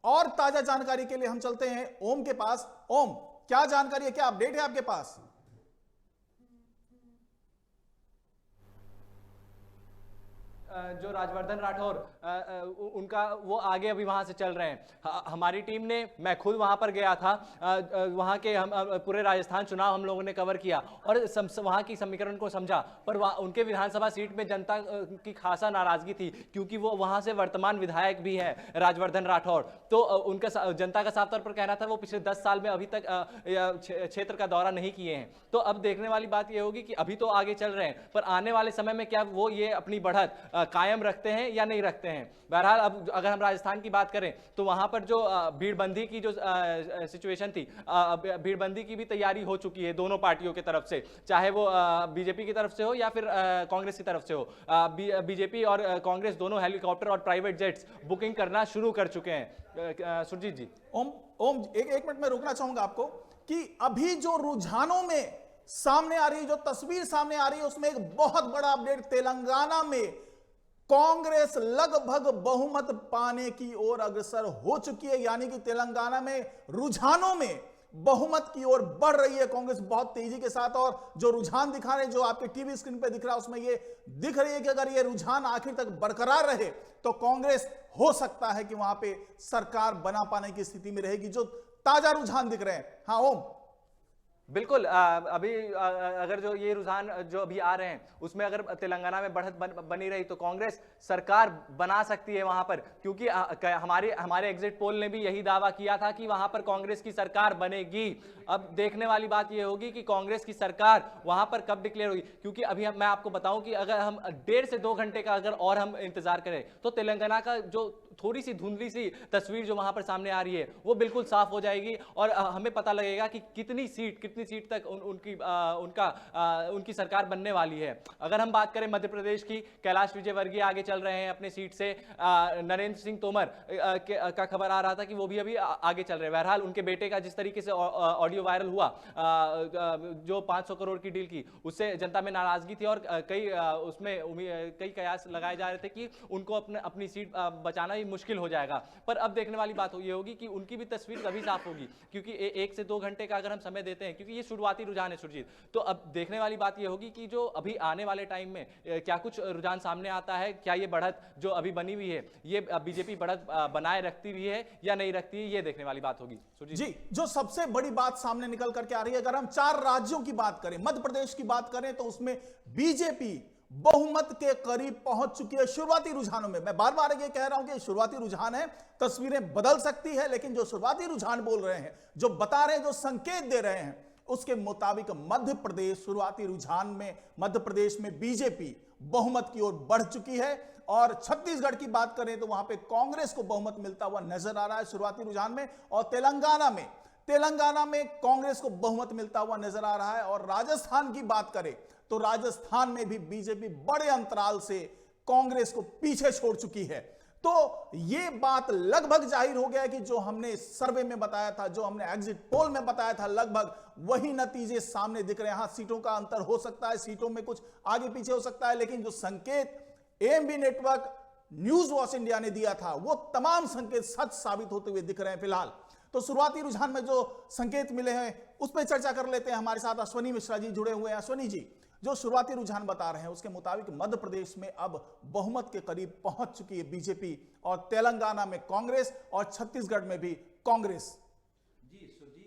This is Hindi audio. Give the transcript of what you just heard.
और ताजा जानकारी के लिए हम चलते हैं ओम के पास। ओम, क्या जानकारी है, क्या अपडेट है आपके पास? जो राजवर्धन राठौर उनका वो आगे अभी वहां से चल रहे हैं। हमारी टीम ने, मैं खुद वहां पर गया था, वहां के हम पूरे राजस्थान चुनाव हम लोगों ने कवर किया और वहां की समीकरण को समझा। पर उनके विधानसभा सीट में जनता की खासा नाराजगी थी, क्योंकि वो वहां से वर्तमान विधायक भी है राजवर्धन राठौर। तो उनका जनता का साफ तौर पर कहना था वो पिछले 10 साल में अभी तक क्षेत्र का दौरा नहीं किए हैं। तो अब देखने वाली बात यह होगी कि अभी तो आगे चल रहे हैं, पर आने वाले समय में क्या वो ये अपनी बढ़त कायम रखते हैं या नहीं रखते हैं। बहरहाल अब अगर हम राजस्थान की बात करें तो वहां पर जो भीड़बंदी की जो सिचुएशन थी, भीड़बंदी की भी तैयारी हो चुकी है दोनों पार्टियों की तरफ से, चाहे वो बीजेपी की तरफ से हो या फिर कांग्रेस की तरफ से हो। बीजेपी और कांग्रेस दोनों हेलीकॉप्टर और प्राइवेट जेट्स बुकिंग करना शुरू कर चुके हैं। सुरजीत जी। ओम एक मिनट में रोकना चाहूंगा आपको कि अभी जो रुझानों में सामने आ रही, जो तस्वीर सामने आ रही है, उसमें एक बहुत बड़ा अपडेट। तेलंगाना में कांग्रेस लगभग बहुमत पाने की ओर अग्रसर हो चुकी है, यानी कि तेलंगाना में रुझानों में बहुमत की ओर बढ़ रही है कांग्रेस बहुत तेजी के साथ। और जो रुझान दिखा रहे हैं, जो आपके टीवी स्क्रीन पे दिख रहा है, उसमें ये दिख रही है कि अगर ये रुझान आखिर तक बरकरार रहे तो कांग्रेस हो सकता है कि वहां पे सरकार बना पाने की स्थिति में रहेगी, जो ताजा रुझान दिख रहे हैं। हाँ ओम। बिल्कुल, अभी अगर जो ये रुझान जो अभी आ रहे हैं उसमें अगर तेलंगाना में बढ़त बनी रही तो कांग्रेस सरकार बना सकती है वहां पर, क्योंकि हमारे एग्जिट पोल ने भी यही दावा किया था कि वहां पर कांग्रेस की सरकार बनेगी। अब देखने वाली बात यह होगी कि कांग्रेस की सरकार वहां पर कब डिक्लेयर होगी, क्योंकि अभी मैं आपको बताऊं कि अगर हम 1.5 से 2 घंटे का अगर और हम इंतजार करें तो तेलंगाना का जो थोड़ी सी धुंधली सी तस्वीर जो वहां पर सामने आ रही है वो बिल्कुल साफ हो जाएगी और हमें पता लगेगा कि कितनी सीट तक उनकी सरकार बनने वाली है। अगर हम बात करें मध्य प्रदेश की, कैलाश विजयवर्गीय आगे चल रहे हैं अपने सीट से। नरेंद्र सिंह तोमर का खबर आ रहा था कि वो भी अभी आगे चल रहे हैं। बहरहाल उनके बेटे का जिस तरीके से ऑडियो वायरल हुआ, जो 500 करोड़ की डील की, उससे जनता में नाराजगी थी और कई कयास लगाए जा रहे थे कि उनको अपनी सीट बचाना ही मुश्किल हो जाएगा। पर अब देखने वाली बात ये होगी कि उनकी भी तस्वीर तभी साफ होगी, क्योंकि 1 से 2 घंटे का अगर हम समय देते हैं, क्योंकि ये शुरुआती रुझान है सुरजीत, तो अब देखने वाली बात ये होगी कि जो अभी आने वाले टाइम में क्या कुछ रुझान सामने आता है, क्या ये बढ़त जो अभी बनी हुई है ये बीजेपी बढ़त बनाए रखती हुई है या नहीं रखती है, ये देखने वाली बात होगी सुरजीत जी। जो सबसे बड़ी बात सामने निकल करके आ रही है, अगर हम 4 राज्यों की बात करें, मध्य प्रदेश की बात करें, तो उसमें बीजेपी बहुमत के करीब पहुंच चुकी है शुरुआती रुझानों में। मैं बार बार ये कह रहा हूं कि शुरुआती रुझान है, तस्वीरें बदल सकती है, लेकिन जो शुरुआती रुझान बोल रहे हैं, जो बता रहे हैं, जो संकेत दे रहे हैं, उसके मुताबिक मध्य प्रदेश शुरुआती रुझान में, मध्य प्रदेश में बीजेपी बहुमत की ओर बढ़ चुकी है। और छत्तीसगढ़ की बात करें तो वहां पे कांग्रेस को बहुमत मिलता हुआ नजर आ रहा है शुरुआती रुझान में। और तेलंगाना में कांग्रेस को बहुमत मिलता हुआ नजर आ रहा है। और राजस्थान की बात करें तो राजस्थान में भी बीजेपी बड़े अंतराल से कांग्रेस को पीछे छोड़ चुकी है। तो यह बात लगभग जाहिर हो गया कि जो हमने सर्वे में बताया था, जो हमने एग्जिट पोल में बताया था, लगभग वही नतीजे सामने दिख रहे हैं। हां, सीटों का अंतर हो सकता है, सीटों में कुछ आगे पीछे हो सकता है, लेकिन जो संकेत AMB network, news watch India ने दिया था, वो तमाम संकेत सच साबित होते हुए दिख रहे हैं फिलहाल। तो शुरुआती रुझान में जो संकेत मिले हैं उस पर चर्चा कर लेते हैं। हमारे साथ अश्वनी मिश्रा जी जुड़े हुए हैं। अश्वनी जी, जो शुरुआती रुझान बता रहे हैं उसके मुताबिक मध्य प्रदेश में अब बहुमत के करीब पहुंच चुकी है बीजेपी, और तेलंगाना में कांग्रेस, और छत्तीसगढ़ में भी कांग्रेस।